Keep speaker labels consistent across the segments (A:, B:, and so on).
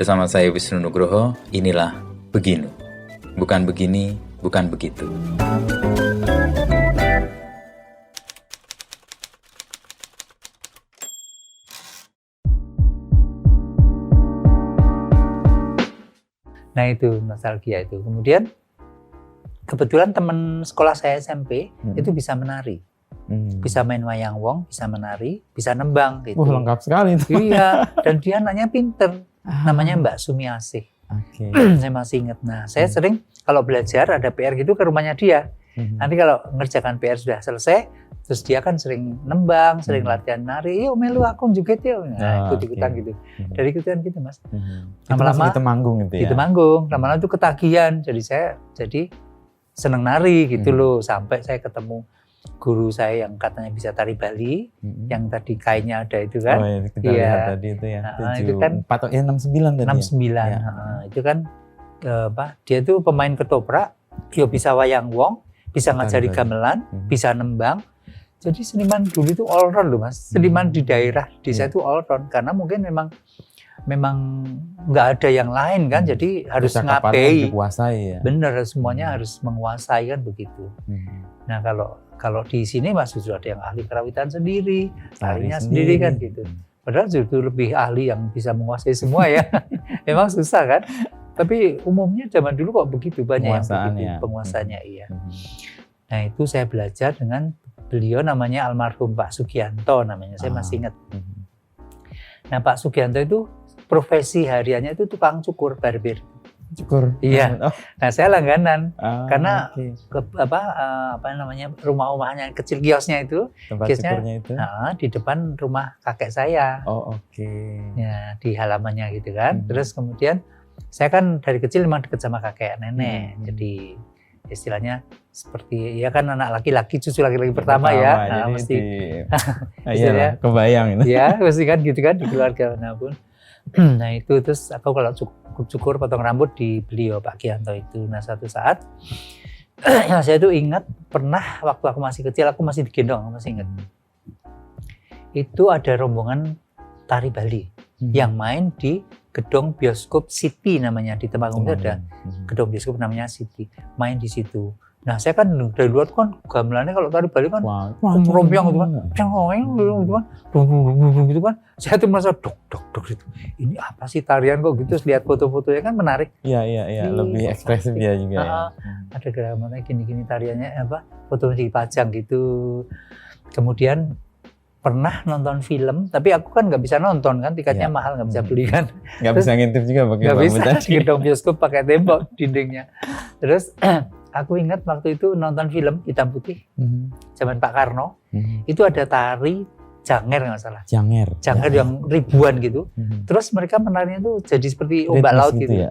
A: Bersama saya Wisnu Nugroho, inilah Beginu. Bukan begini, bukan begitu.
B: Nah itu nostalgia itu. Kemudian kebetulan teman sekolah saya SMP itu bisa menari. Bisa main wayang wong, bisa menari, bisa nembang gitu.
C: Lengkap sekali itu.
B: Iya, dan dia anaknya pinter. Namanya Mbak Sumiasih.
C: Oke.
B: Saya masih ingat. Nah, saya sering kalau belajar ada PR gitu ke rumahnya dia. Nanti kalau ngerjakan PR sudah selesai, terus dia kan sering nembang, sering latihan nari. Yuk melu aku juga yuk. Nah, ikut-ikutan gitu. Dari ikutan gitu, Mas.
C: Lama-lama di Temanggung gitu ya.
B: Di Temanggung. Lama-lama itu ketagihan. Jadi saya seneng nari gitu loh. Sampai saya ketemu guru saya yang katanya bisa tari Bali, yang tadi kainnya ada itu kan.
C: Oh iya, kita lihat tadi itu ya.
B: Itu kan
C: 69 tadi.
B: 69.
C: Ya.
B: Itu kan dia itu pemain ketoprak, dia bisa wayang wong, bisa ngajari gamelan, bisa nembang. Jadi seniman dulu itu all round loh, Mas. Seniman di daerah desa itu all round karena mungkin memang nggak ada yang lain kan, jadi harus ngapai.
C: Dikuasai ya.
B: Bener, semuanya harus menguasai kan begitu. Nah kalau di sini Mas justru ada yang ahli kerawitan sendiri, tarinya sendiri kan gitu. Padahal justru lebih ahli yang bisa menguasai semua ya. Memang susah kan. Tapi umumnya zaman dulu kok begitu banyak yang begitu penguasanya iya. Nah itu saya belajar dengan beliau namanya almarhum Pak Sugianto namanya, saya masih ingat. Nah Pak Sugianto itu profesi hariannya itu tukang cukur barber.
C: Cukur.
B: Iya. Nah saya langganan karena
C: okay.
B: rumah-rumahnya kecil, kiosnya itu.
C: Tempat cukurnya itu.
B: Di depan rumah kakek saya.
C: Oh oke.
B: Ya di halamannya gitu kan. Terus kemudian saya kan dari kecil memang dekat sama kakek nenek. Jadi istilahnya seperti ya kan anak laki-laki, cucu laki-laki pertama ya. Nah, mesti.
C: Iya, kebayang itu.
B: Ya mesti kan gitu kan di keluarga manapun. Nah itu terus aku kalau cukur potong rambut di beliau Pak Gianto itu. Nah satu saat saya tuh ingat pernah waktu aku masih kecil, aku masih digendong, aku masih ingat. Itu ada rombongan tari Bali yang main di gedung bioskop City namanya, di Temanggung itu ada gedung bioskop namanya City, main di situ. Nah saya kan dari luar tuh kan gamelannya kalau tari Bali kan rompiang gitu kan, gitu kan. Saya tuh merasa dok gitu. Ini apa sih tarian kok gitu? Terus lihat foto-fotonya kan menarik.
C: Iya, lebih ekspresif dia juga. Ya.
B: Ada gerakannya gini-gini tariannya fotonya dipajang gitu. Kemudian pernah nonton film, tapi aku kan nggak bisa nonton kan, tiketnya mahal, nggak bisa beli kan.
C: Nggak bisa ngintip juga pakai
B: nggak bisa di gedung bioskop pakai tembok dindingnya. Terus aku ingat waktu itu nonton film hitam putih zaman Pak Karno, itu ada tari janger nggak salah. Janger yang ribuan gitu. Terus mereka menarinya tuh jadi seperti ombak laut gitu. Ya?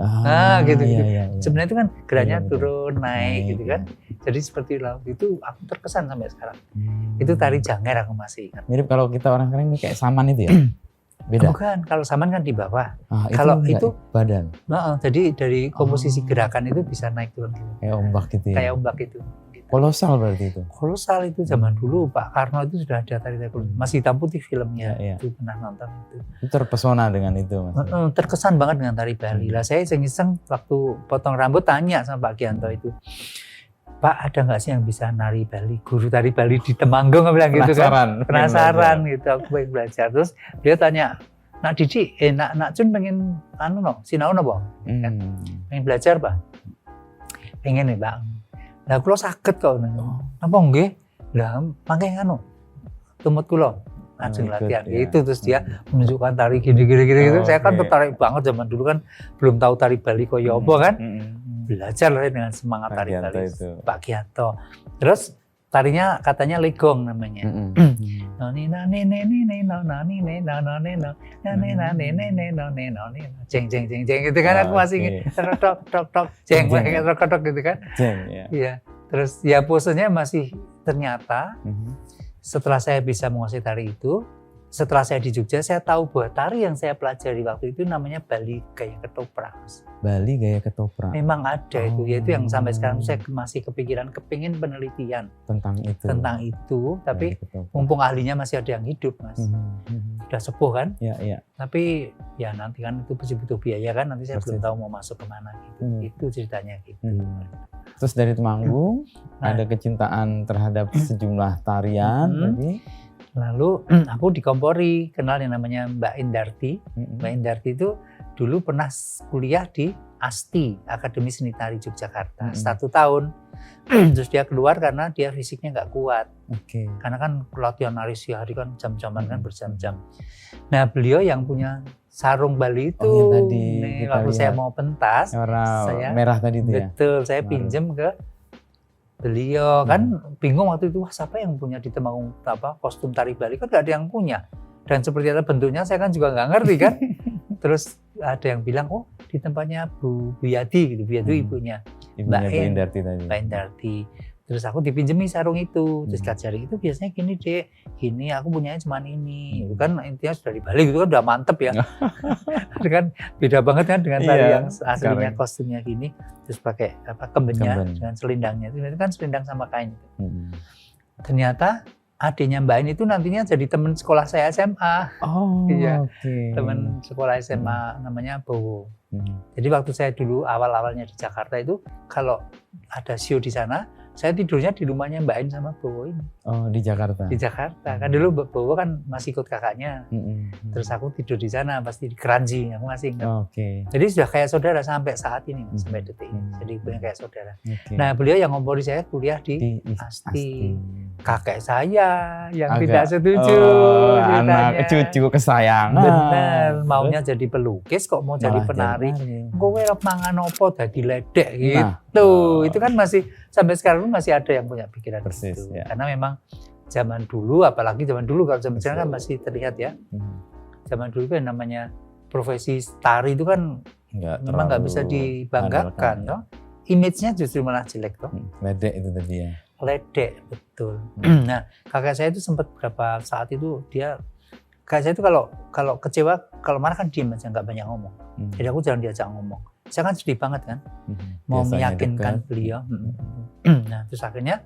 B: Gitu. Iya. Sebenarnya itu kan geraknya turun naik gitu kan. Jadi seperti laut itu aku terkesan sampai sekarang. Itu tari janger aku masih ingat.
C: Mirip kalau kita orang sekarang ini kayak saman itu ya. Beda.
B: Bukan, kalau saman kan di bawah. Kalau itu
C: badan.
B: Jadi dari komposisi gerakan itu bisa naik turun gitu.
C: Kayak ombak gitu ya.
B: Kayak ombak itu.
C: Kolosal berarti itu.
B: Kolosal itu zaman dulu Pak Karno itu sudah ada tari masih hitam putih filmnya. Itu pernah nonton itu.
C: Itu terpesona dengan itu Mas.
B: Terkesan banget dengan tari Bali. Lah saya iseng-iseng waktu potong rambut tanya sama Pak Gianto itu. Pak ada nggak sih yang bisa nari Bali, guru tari Bali di Temanggung, bilang gitu kan. Penasaran gitu, aku pengen belajar. Terus dia tanya, nak Didi, nak Cun pengen sinau no pengen belajar Pak? Pengen nih Bang. Lah kula saged kok. Napa nggih? Lah mangke tumut kula langsung latihan gitu. Terus dia menunjukkan tari gini gitu. Saya kan tertarik banget zaman dulu kan belum tahu tari Bali koyo apa kan. Belajar lah dengan semangat tari Pak Gianto. Terus tarinya katanya legong namanya. Jeng gitu kan, aku masih tok jeng gitu kan. Iya. Terus ya posenya masih ternyata setelah saya bisa menguasai tari itu, setelah saya di Jogja, saya tahu bahwa tari yang saya pelajari waktu itu namanya Bali Gaya Ketoprak.
C: Bali Gaya Ketoprak.
B: Memang ada itu, yaitu yang sampai sekarang saya masih kepingin penelitian tentang itu. Tapi mumpung ahlinya masih ada yang hidup, Mas. Udah sepuh kan?
C: Iya.
B: Tapi ya nanti kan itu pasti butuh biaya kan, nanti saya
C: Persis.
B: belum tahu mau masuk kemana gitu. Itu ceritanya gitu.
C: Terus dari Temanggung
B: Nah.
C: ada kecintaan terhadap sejumlah tarian tadi.
B: Lalu aku di Kompori kenal yang namanya Mbak Indarti. Mbak Indarti itu dulu pernah kuliah di ASTI, Akademi Seni Tari Yogyakarta, 1 tahun. Terus dia keluar karena dia fisiknya nggak kuat.
C: Oke.
B: Karena kan latihan nari sehari kan jam-jaman kan berjam-jam. Nah beliau yang punya sarung Bali itu,
C: yang tadi
B: nih,
C: kita
B: waktu saya
C: lihat.
B: mau pentas,
C: Warna
B: saya
C: merah tadi itu ya.
B: betul saya
C: Kemarin.
B: pinjem ke beliau kan bingung waktu itu, wah siapa yang punya di Temanggung kostum tari Bali, kan nggak ada yang punya. Dan seperti apa bentuknya saya kan juga nggak ngerti kan. Terus ada yang bilang, oh di tempatnya Bu Yadi gitu, Bu Yadi ibunya
C: Ibunya
B: Mbak
C: Bu Indarti tadi.
B: Mbak Indarti. Terus aku dipinjemi sarung itu, terus jaring itu biasanya gini dek, gini aku punyanya cuma ini. Itu kan intinya sudah di Bali gitu kan udah mantep ya. Itu kan beda banget kan dengan tari yang aslinya
C: sekarang.
B: kostumnya gini, terus pakai kembennya
C: Kemben.
B: dengan selindangnya. Itu kan selindang sama kain. Ternyata adiknya Mbak In itu nantinya jadi teman sekolah saya SMA.
C: Oh,
B: Iya.
C: oke.
B: Teman sekolah SMA namanya Bowo. Jadi waktu saya dulu awal-awalnya di Jakarta itu kalau ada show di sana, saya tidurnya di rumahnya Mbak In sama Bowo ini.
C: Oh, di Jakarta.
B: Di Jakarta. Kan dulu Mbak Bowo kan masih ikut kakaknya. Terus aku tidur di sana pasti di Keranji, aku masih ingat.
C: Oke.
B: Jadi sudah kayak saudara sampai saat ini, Mas, sampai detik ini. Jadi benar kayak saudara.
C: Oke.
B: Nah, beliau yang ngompori saya kuliah di ASTI. Kakek saya yang tidak setuju
C: anak
B: ceritanya.
C: cucu kesayangan.
B: Benar, maunya jadi pelukis kok mau jadi
C: Malah
B: penari.
C: jadi
B: Kowe mangan opo dadi ledek gitu.
C: Nah,
B: Itu kan masih sampai sekarang masih ada yang punya pikiran
C: Persis,
B: itu.
C: ya.
B: Karena memang zaman dulu, apalagi zaman dulu, kalau zaman sekarang kan masih terlihat ya. Zaman dulu kan namanya profesi tari itu kan memang nggak bisa dibanggakan, toh. Image-nya justru malah jelek toh.
C: Ledek itu tadi ya.
B: Ledek, betul. Nah, kakak saya itu sempat beberapa saat itu kakak saya itu kalau kecewa, kalau marah kan diem aja, nggak banyak ngomong. Jadi aku jangan diajak ngomong. Saya kan sedih banget kan, mau
C: Biasanya
B: meyakinkan
C: dekat.
B: beliau. Nah, terus akhirnya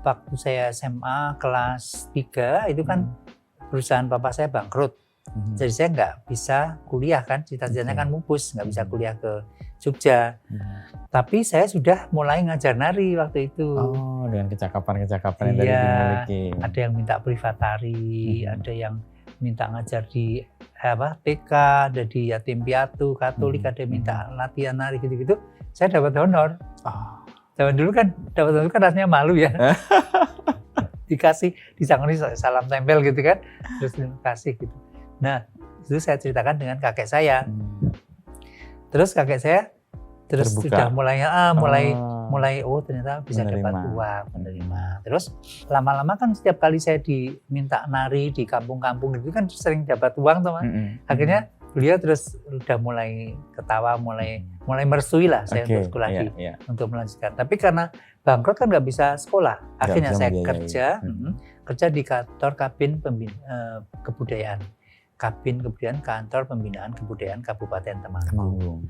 B: waktu saya SMA kelas 3 itu kan perusahaan papa saya bangkrut. Jadi saya nggak bisa kuliah kan, cita-citanya kan mupus, nggak bisa kuliah ke Jogja. Tapi saya sudah mulai ngajar nari waktu itu.
C: Oh, dengan kecakapan-kecakapan yang tadi
B: Iya,
C: dimiliki.
B: ada yang minta privat tari, ada yang minta ngajar di TK, ada di yatim piatu, Katolik, ada yang minta latihan nari gitu-gitu. Saya dapat honor. Zaman dulu kan dapat honor kan rasanya malu ya. Dikasih, disangoni salam tempel gitu kan, terus dikasih gitu. Nah, itu saya ceritakan dengan kakek saya. Terus kakek saya
C: Terbuka.
B: sudah mulai oh ternyata bisa dapat uang, menerima. Terus lama-lama kan setiap kali saya diminta nari di kampung-kampung itu kan sering dapat uang teman. Akhirnya beliau terus udah mulai ketawa, mulai merestui lah saya untuk sekolah untuk melanjutkan. Tapi karena bangkrut kan nggak bisa sekolah. Akhirnya saya kerja di kantor Kabin Kebudayaan. Kabin Kebudayaan, Kantor Pembinaan Kebudayaan Kabupaten Temanggung.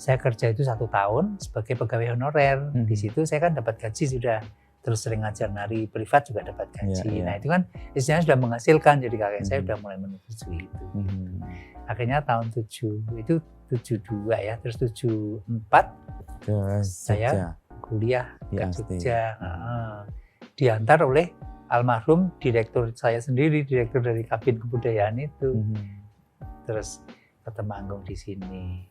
B: Saya kerja itu 1 tahun sebagai pegawai honorer. Di situ saya kan dapat gaji sudah, terus sering ngajar nari privat juga dapat gaji. Nah itu kan istilahnya sudah menghasilkan, jadi kakek saya sudah mulai menyetujui itu. Akhirnya tahun 72 ya, terus 74 saya kuliah ke Jogja. Diantar oleh almarhum direktur saya sendiri, direktur dari Kabin Kebudayaan itu. Terus ke Temanggung di sini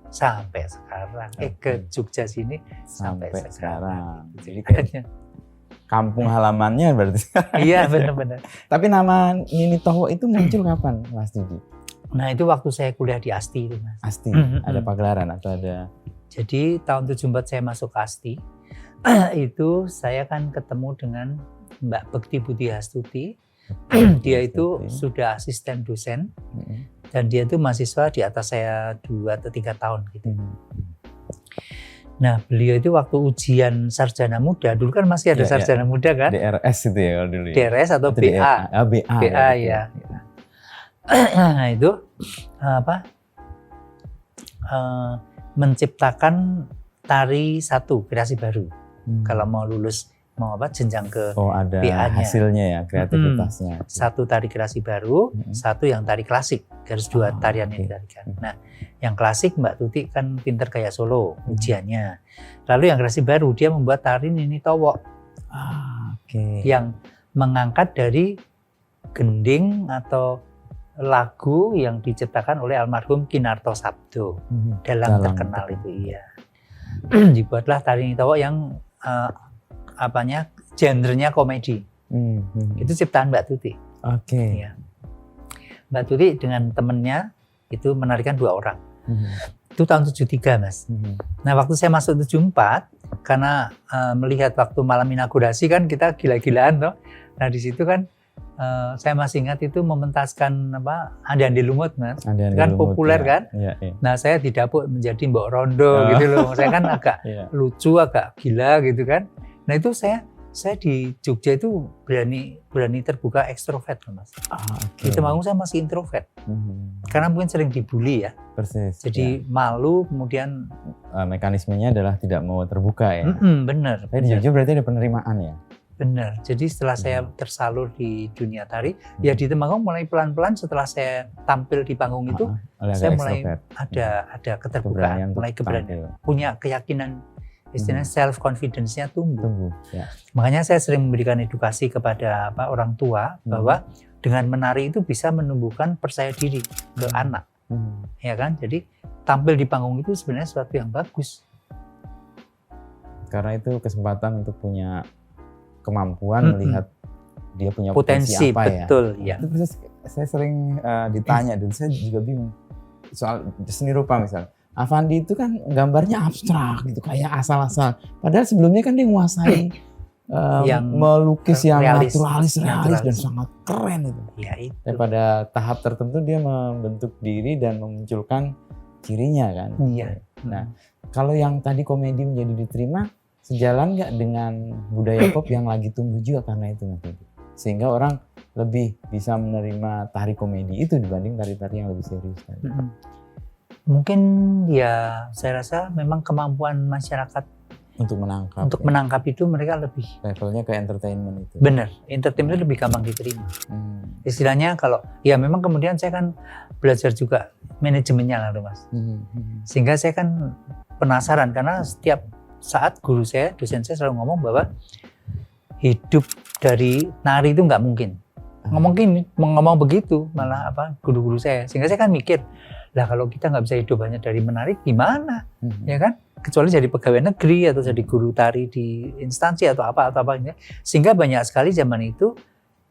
B: sampai sekarang, ke Jogja sini sampai sekarang.
C: Jadi kampung halamannya berarti.
B: Iya benar-benar.
C: Tapi nama Nini Towo itu muncul kapan, Mas Didi?
B: Nah itu waktu saya kuliah di ASTI itu, Mas.
C: ASTI, ada pagelaran atau ada?
B: Jadi tahun 74 saya masuk ASTI, itu saya kan ketemu dengan Mbak Bekti Budi Hastuti. Dia itu sudah asisten dosen dan dia itu mahasiswa di atas saya 2 atau 3 tahun gitu. Nah beliau itu waktu ujian sarjana muda, dulu kan masih ada sarjana muda kan?
C: DRS itu ya kalau dulu.
B: DRS atau BA? BA ya. Nah itu menciptakan tari 1 kreasi baru. Kalau mau lulus mau jenjang ke
C: Oh, ada
B: PA-nya.
C: hasilnya ya, kreativitasnya.
B: Satu tari kreasi baru, satu yang tari klasik, harus dua tarian yang ditarikan. Nah, yang klasik Mbak Tuti kan pinter gaya solo ujiannya. Lalu yang kreasi baru dia membuat tari Nini Towo yang mengangkat dari gending atau lagu yang diciptakan oleh almarhum Kinarto Sabdo. Dalang terkenal itu, iya. Dibuatlah tari Nini Towo yang genrenya komedi. Itu ciptaan Mbak Tuti. Iya. Mbak Tuti dengan temennya itu menarikan 2 orang. Itu tahun 73, Mas. Nah, waktu saya masuk 74, karena melihat waktu malam inaugurasi kan kita gila-gilaan toh. Nah, di situ kan saya masih ingat itu mementaskan Andi Lumut, Mas. Kan populer ya. Kan? Ya. Nah, saya didapuk menjadi Mbok Rondo gitu loh. Saya kan agak lucu, agak gila gitu kan. Nah, itu saya di Jogja itu berani terbuka ekstrovert, Mas. Di Temanggung saya masih introvert. Karena mungkin sering dibully ya.
C: Persis.
B: Jadi malu, kemudian
C: mekanismenya adalah tidak mau terbuka ya.
B: Bener.
C: Tapi di Jogja berarti ada penerimaan ya.
B: Benar. Jadi setelah saya tersalur di dunia tari, ya di Temanggung mulai pelan-pelan setelah saya tampil di panggung itu, saya mulai ada keterbukaan, mulai keberanian, punya keyakinan, istilahnya self confidence-nya tumbuh. Ya. Makanya saya sering memberikan edukasi kepada orang tua bahwa dengan menari itu bisa menumbuhkan percaya diri ke anak, ya kan? Jadi tampil di panggung itu sebenarnya sesuatu yang bagus. Karena
C: itu kesempatan untuk punya kemampuan melihat dia punya potensi apa
B: betul,
C: ya. Itu saya sering ditanya dan saya juga bingung soal seni rupa misalnya. Avandi itu kan gambarnya abstrak gitu, kayak asal-asal. Padahal sebelumnya kan dia menguasai yang melukis yang naturalis dan sangat keren itu.
B: Ya, itu.
C: Dan pada tahap tertentu dia membentuk diri dan memunculkan cirinya kan.
B: Iya.
C: Nah, kalau yang tadi komedi menjadi diterima, sejalan nggak dengan budaya pop yang lagi tumbuh juga karena itu, sehingga orang lebih bisa menerima tari komedi itu dibanding tari-tari yang lebih serius tadi.
B: Mungkin ya saya rasa memang kemampuan masyarakat untuk menangkap itu mereka lebih
C: levelnya ke entertainment itu.
B: Bener, entertainment lebih gampang diterima. Istilahnya kalau ya memang kemudian saya kan belajar juga manajemennya lah, Mas. Sehingga saya kan penasaran karena setiap saat guru saya, dosen saya selalu ngomong bahwa hidup dari nari itu nggak mungkin. Ngomong begitu malah guru-guru saya. Sehingga saya kan mikir, lah kalau kita nggak bisa hidup hanya dari menari gimana, ya kan? Kecuali jadi pegawai negeri atau jadi guru tari di instansi atau apa. Sehingga banyak sekali zaman itu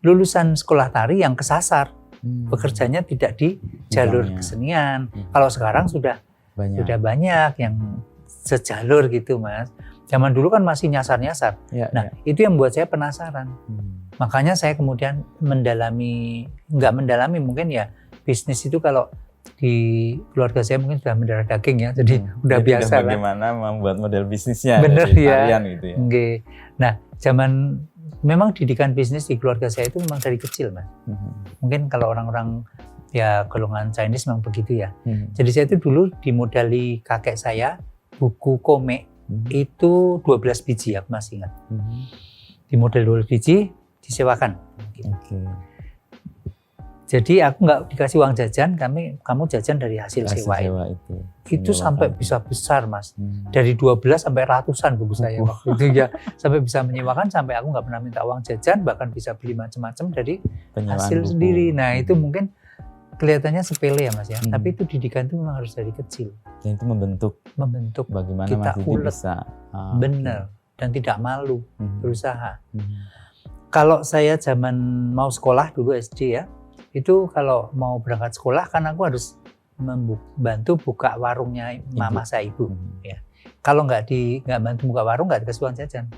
B: lulusan sekolah tari yang kesasar, bekerjanya tidak di jalur kesenian. Kalau sekarang sudah banyak yang sejalur gitu, Mas. Zaman dulu kan masih nyasar-nyasar. Itu yang membuat saya penasaran. Makanya saya kemudian nggak mendalami mungkin ya bisnis itu kalau di keluarga saya mungkin sudah mendarah daging ya, jadi udah biasa lah.
C: Bagaimana membuat model bisnisnya?
B: Bener ya.
C: Gitu ya.
B: Nah, memang didikan bisnis di keluarga saya itu memang dari kecil, Mas. Mungkin kalau orang-orang ya golongan Chinese memang begitu ya. Jadi saya itu dulu dimodali kakek saya buku komik itu 12 biji, aku masih ingat. Di model 12 biji disewakan. Jadi aku nggak dikasih uang jajan, kamu jajan dari hasil sewa itu sampai bisa besar, Mas. Dari 12 sampai ratusan buku saya waktu itu ya, sampai bisa menyewakan, sampai aku nggak pernah minta uang jajan, bahkan bisa beli macam-macam dari hasil buku sendiri. Nah itu mungkin kelihatannya sepele ya, Mas ya, tapi itu didikan itu memang harus dari kecil.
C: Dan itu membentuk bagaimana kita bisa
B: benar dan tidak malu berusaha. Kalau saya zaman mau sekolah dulu SD ya, itu kalau mau berangkat sekolah kan aku harus membantu buka warungnya mama saya, ibu. Ya. Kalau nggak bantu buka warung nggak dikasih uang jajan.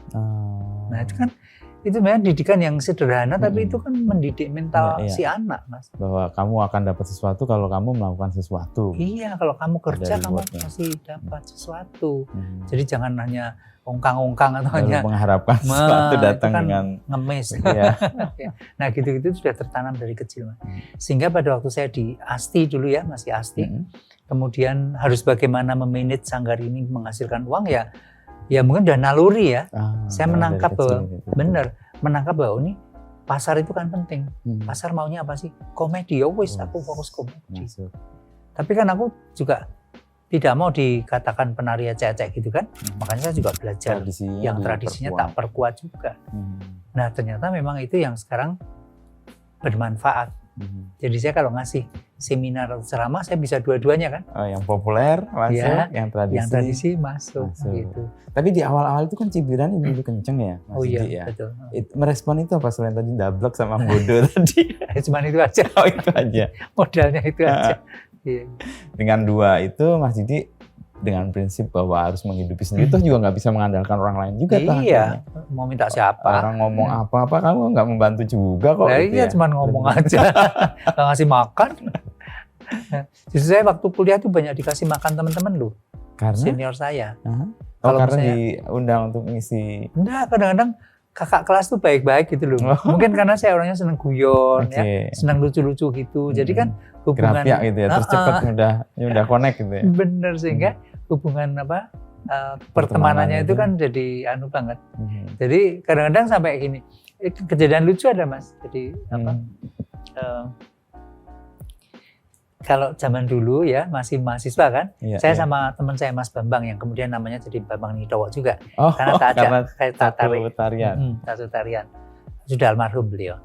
B: Nah itu kan itu memang didikan yang sederhana, tapi itu kan mendidik mental si anak, Mas.
C: Bahwa kamu akan dapat sesuatu kalau kamu melakukan sesuatu.
B: Iya, kalau kamu kerja kamu pasti dapat sesuatu. Jadi jangan hanya ongkang-ongkang atau hanya
C: mengharapkan sesuatu datang
B: kan
C: dengan
B: ngemis. Iya. Nah gitu-gitu sudah tertanam dari kecil, Mas. Sehingga pada waktu saya di Asti dulu ya, masih Asti, kemudian harus bagaimana memanage sanggar ini menghasilkan uang ya, ya mungkin udah naluri ya. Saya
C: dari
B: menangkap
C: kecil
B: bahwa
C: gitu.
B: menangkap bahwa ini pasar itu kan penting. Pasar maunya apa sih? Komedi. Ya wis, aku fokus komedi.
C: Masuk.
B: Tapi kan aku juga tidak mau dikatakan penari ecek-ecek gitu kan. Makanya saya juga belajar yang tradisinya tak perkuat juga. Nah ternyata memang itu yang sekarang bermanfaat. Jadi saya kalau ngasih seminar atau ceramah saya bisa dua-duanya kan.
C: Yang populer masuk,
B: Ya,
C: yang tradisi
B: masuk. Gitu.
C: Tapi di awal-awal itu kan cibiran ibu kenceng ya, Mas Didi ya.
B: Betul.
C: Merespon itu apa selain tadi dablek sama bodoh tadi?
B: Cuman itu aja.
C: Oh itu aja.
B: Modalnya itu aja. Iya.
C: Dengan 2 itu Mas Didi dengan prinsip bahwa harus menghidupi sendiri, toh juga nggak bisa mengandalkan orang lain juga.
B: Iya. Mau minta siapa?
C: Orang ngomong apa-apa kamu nggak membantu juga kok.
B: Nah,
C: gitu
B: iya,
C: ya.
B: cuman ngomong aja, nggak ngasih makan. Justru saya waktu kuliah tuh banyak dikasih makan teman-teman loh,
C: Karena?
B: senior saya.
C: Kalau karena diundang untuk ngisi.
B: Enggak, kadang-kadang kakak kelas tuh baik-baik gitu loh. Mungkin karena saya orangnya seneng guyon, ya, seneng lucu-lucu gitu. Jadi kan hubungan
C: Gerapiak gitu ya, terus cepat mudah connect gitu ya.
B: Bener, sehingga hubungan pertemanannya itu kan jadi banget. Jadi kadang-kadang sampai gini, kejadian lucu ada Mas. Jadi kalau zaman dulu ya masih mahasiswa kan, saya sama teman saya Mas Bambang yang kemudian namanya jadi Bambang Nitowo juga. Karena satu tarian. Sudah almarhum beliau.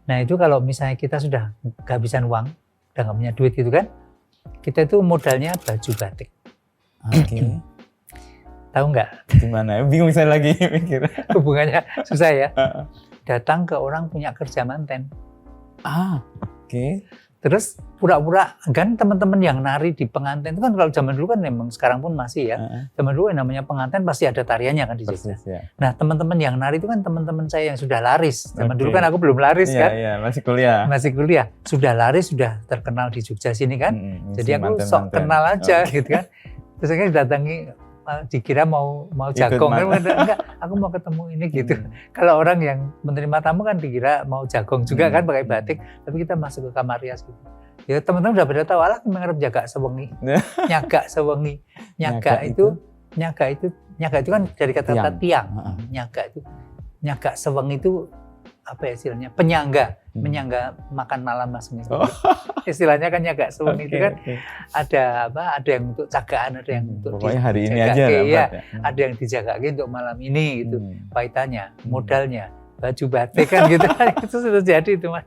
B: Nah itu kalau misalnya kita sudah kehabisan uang, udah nggak punya duit gitu kan, kita itu modalnya baju batik.
C: Oke.
B: Tahu nggak?
C: Gimana? Bingung saya lagi mikir.
B: Hubungannya susah ya. Datang ke orang punya kerja manten.
C: Oke.
B: Terus pura-pura kan teman-teman yang nari di pengantin itu kan kalau zaman dulu kan memang sekarang pun masih ya. Zaman dulu yang namanya pengantin pasti ada tariannya kan di Jogja. Nah teman-teman yang nari itu kan teman-teman saya yang sudah laris. Zaman dulu kan aku belum laris kan.
C: Iya, masih kuliah.
B: Masih kuliah. Sudah laris, sudah terkenal di Jogja sini kan. Jadi aku sok kenal aja gitu kan. Terus saya datangi, dikira mau jagong kan, enggak, aku mau ketemu ini gitu. Kalau orang yang menerima tamu kan dikira mau jagong juga kan pakai batik, tapi kita masuk ke kamar rias gitu. Ya teman-teman udah pada tahu, alah mengarep jaga sewengi, nyaga sewengi, nyaga itu kan dari kata-kata tiang, nyaga sewengi itu apa ya istilahnya, menyangga makan malam Mas. Istilahnya kan nyaga sewengi itu kan ada yang untuk cagaan, ada yang untuk
C: pokoknya hari ini aja
B: ya. Ada yang dijaga untuk malam ini gitu. Paitannya, modalnya, baju batik kan gitu. Itu sudah jadi itu Mas.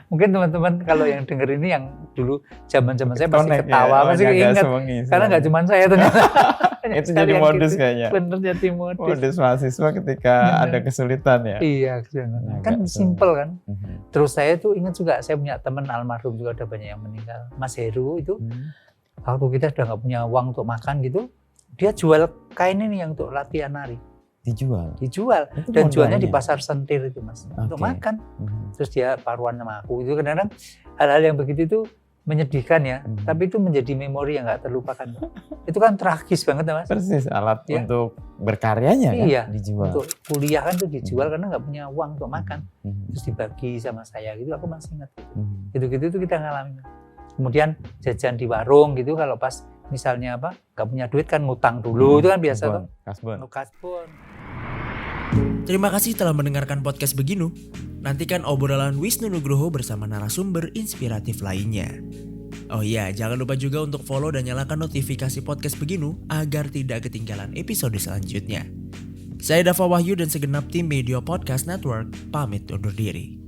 B: Mungkin teman-teman kalau yang denger ini yang dulu zaman-zaman saya pasti ketawa, pasti ingat. Karena nggak cuma saya ternyata.
C: Itu jadi modus gitu. Kayaknya.
B: Bener jadi modus.
C: Modus mahasiswa ketika ada kesulitan ya.
B: Iya, kan simple kan. Terus saya tuh ingat juga, saya punya teman almarhum juga ada banyak yang meninggal. Mas Heru itu, waktu kita sudah nggak punya uang untuk makan gitu, dia jual kain ini yang untuk latihan nari. Dijual. Dan jualnya di pasar Sentir itu Mas, untuk makan. Terus dia paruan sama aku. Itu kadang-kadang hal-hal yang begitu itu menyedihkan ya, tapi itu menjadi memori yang nggak terlupakan. Itu kan tragis banget ya Mas.
C: Persis, alat untuk berkaryanya kan dijual.
B: Untuk kuliah kan tuh dijual karena nggak punya uang untuk makan. Terus dibagi sama saya gitu, aku masih ingat. Gitu-gitu itu kita ngalamin. Kemudian jajan di warung gitu, kalau pas misalnya nggak punya duit kan ngutang dulu, itu kan biasa tuh. Kasbon.
D: Terima kasih telah mendengarkan podcast Beginu. Nantikan obrolan Wisnu Nugroho bersama narasumber inspiratif lainnya. Oh iya, jangan lupa juga untuk follow dan nyalakan notifikasi podcast Beginu agar tidak ketinggalan episode selanjutnya. Saya Dava Wahyu dan segenap tim Media Podcast Network pamit undur diri.